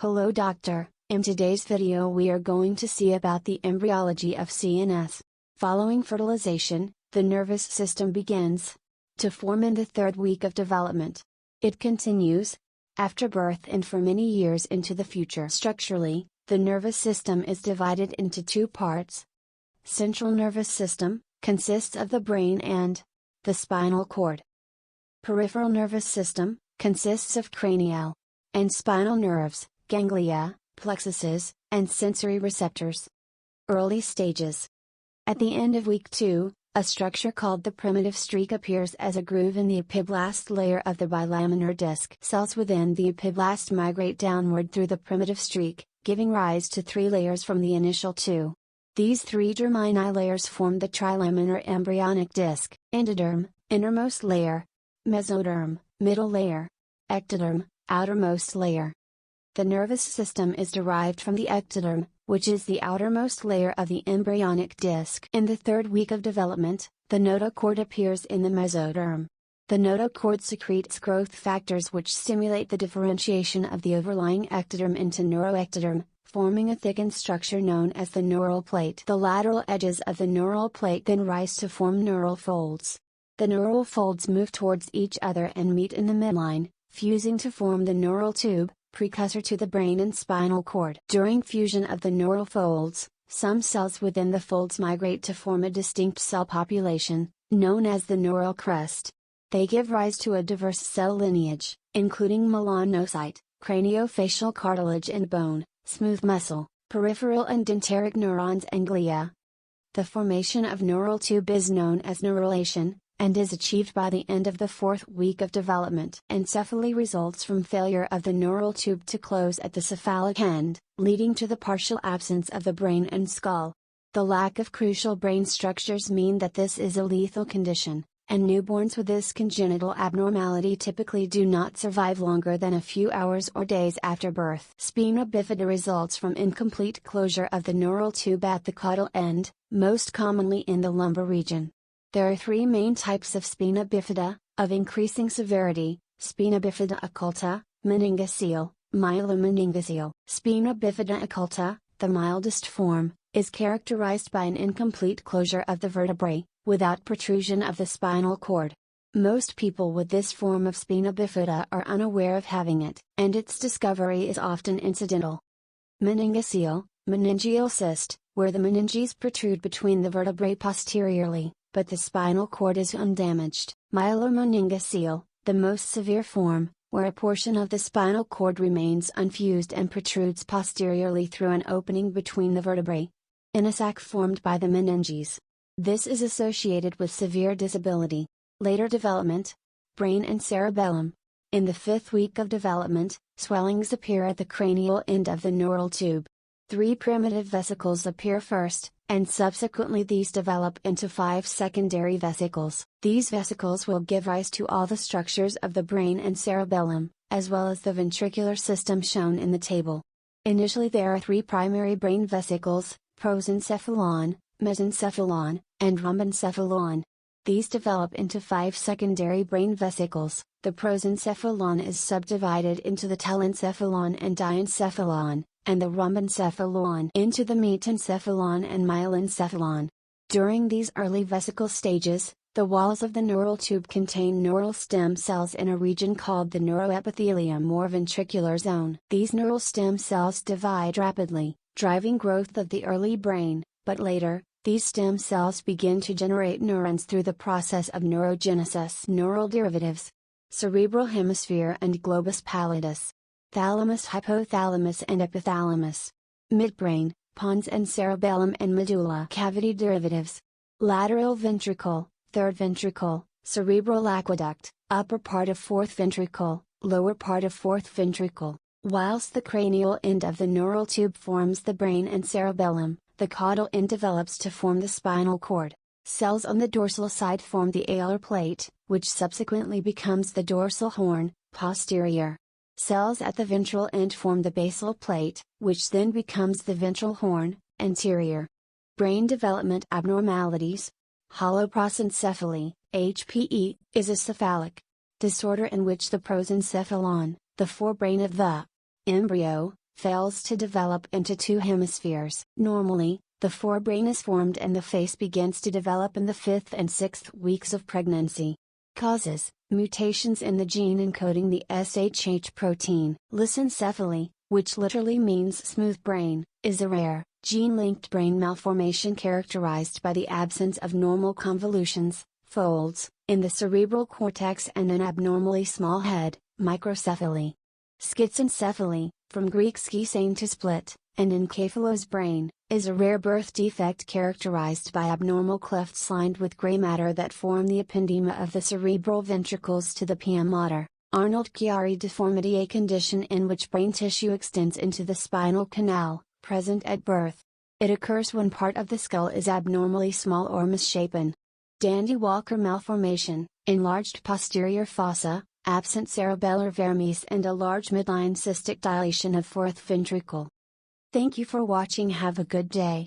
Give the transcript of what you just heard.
Hello doctor, in today's video we are going to see about the embryology of CNS. Following fertilization, the nervous system begins to form in the third week of development. It continues after birth and for many years into the future. Structurally, the nervous system is divided into two parts. Central nervous system consists of the brain and the spinal cord. Peripheral nervous system consists of cranial and spinal nerves, ganglia, plexuses, and sensory receptors. Early stages. At the end of week 2, a structure called the primitive streak appears as a groove in the epiblast layer of the bilaminar disc. Cells within the epiblast migrate downward through the primitive streak, giving rise to 3 layers from the initial 2. These 3 germini layers form the trilaminar embryonic disc: endoderm, innermost layer; mesoderm, middle layer; ectoderm, outermost layer. The nervous system is derived from the ectoderm, which is the outermost layer of the embryonic disc. In the third week of development, the notochord appears in the mesoderm. The notochord secretes growth factors which stimulate the differentiation of the overlying ectoderm into neuroectoderm, forming a thickened structure known as the neural plate. The lateral edges of the neural plate then rise to form neural folds. The neural folds move towards each other and meet in the midline, fusing to form the neural tube, precursor to the brain and spinal cord. During fusion of the neural folds, some cells within the folds migrate to form a distinct cell population, known as the neural crest. They give rise to a diverse cell lineage, including melanocyte, craniofacial cartilage and bone, smooth muscle, peripheral and denteric neurons and glia. The formation of neural tube is known as neurulation, and is achieved by the end of the 4th week of development. Encephaly results from failure of the neural tube to close at the cephalic end, leading to the partial absence of the brain and skull. The lack of crucial brain structures mean that this is a lethal condition, and newborns with this congenital abnormality typically do not survive longer than a few hours or days after birth. Spina bifida results from incomplete closure of the neural tube at the caudal end, most commonly in the lumbar region. There are 3 main types of spina bifida, of increasing severity: spina bifida occulta, meningocele, myelomeningocele. Spina bifida occulta, the mildest form, is characterized by an incomplete closure of the vertebrae, without protrusion of the spinal cord. Most people with this form of spina bifida are unaware of having it, and its discovery is often incidental. Meningocele, meningeal cyst, where the meninges protrude between the vertebrae posteriorly, but the spinal cord is undamaged. Myelomeningocele, the most severe form, where a portion of the spinal cord remains unfused and protrudes posteriorly through an opening between the vertebrae, in a sac formed by the meninges. This is associated with severe disability. Later development: brain and cerebellum. In the 5th week of development, swellings appear at the cranial end of the neural tube. 3 primitive vesicles appear first, and subsequently these develop into 5 secondary vesicles. These vesicles will give rise to all the structures of the brain and cerebellum, as well as the ventricular system shown in the table. Initially there are 3 primary brain vesicles: prosencephalon, mesencephalon, and rhombencephalon. These develop into 5 secondary brain vesicles. The prosencephalon is subdivided into the telencephalon and diencephalon, and the rhombencephalon into the metencephalon and myelencephalon. During these early vesicle stages, the walls of the neural tube contain neural stem cells in a region called the neuroepithelium or ventricular zone. These neural stem cells divide rapidly, driving growth of the early brain, but later, these stem cells begin to generate neurons through the process of neurogenesis. Neural derivatives: cerebral hemisphere and globus pallidus, thalamus, hypothalamus and epithalamus. Midbrain, pons and cerebellum and medulla. Cavity derivatives: lateral ventricle, third ventricle, cerebral aqueduct, upper part of fourth ventricle, lower part of fourth ventricle. Whilst the cranial end of the neural tube forms the brain and cerebellum, the caudal end develops to form the spinal cord. Cells on the dorsal side form the alar plate, which subsequently becomes the dorsal horn, posterior. Cells at the ventral end form the basal plate, which then becomes the ventral horn, anterior. Brain development abnormalities. Holoprosencephaly, HPE, is a cephalic disorder in which the prosencephalon, the forebrain of the embryo, fails to develop into two hemispheres. Normally, the forebrain is formed and the face begins to develop in the 5th and 6th weeks of pregnancy. Causes: mutations in the gene encoding the SHH protein. Lissencephaly, which literally means smooth brain, is a rare, gene-linked brain malformation characterized by the absence of normal convolutions, folds, in the cerebral cortex and an abnormally small head, microcephaly. Schizencephaly, from Greek schizein to split, and encephalos brain, is a rare birth defect characterized by abnormal clefts lined with gray matter that form the ependyma of the cerebral ventricles to the pia mater. Arnold-Chiari deformity, a condition in which brain tissue extends into the spinal canal, present at birth. It occurs when part of the skull is abnormally small or misshapen. Dandy-Walker malformation, enlarged posterior fossa, absent cerebellar vermis and a large midline cystic dilation of fourth ventricle. Thank you for watching. Have a good day.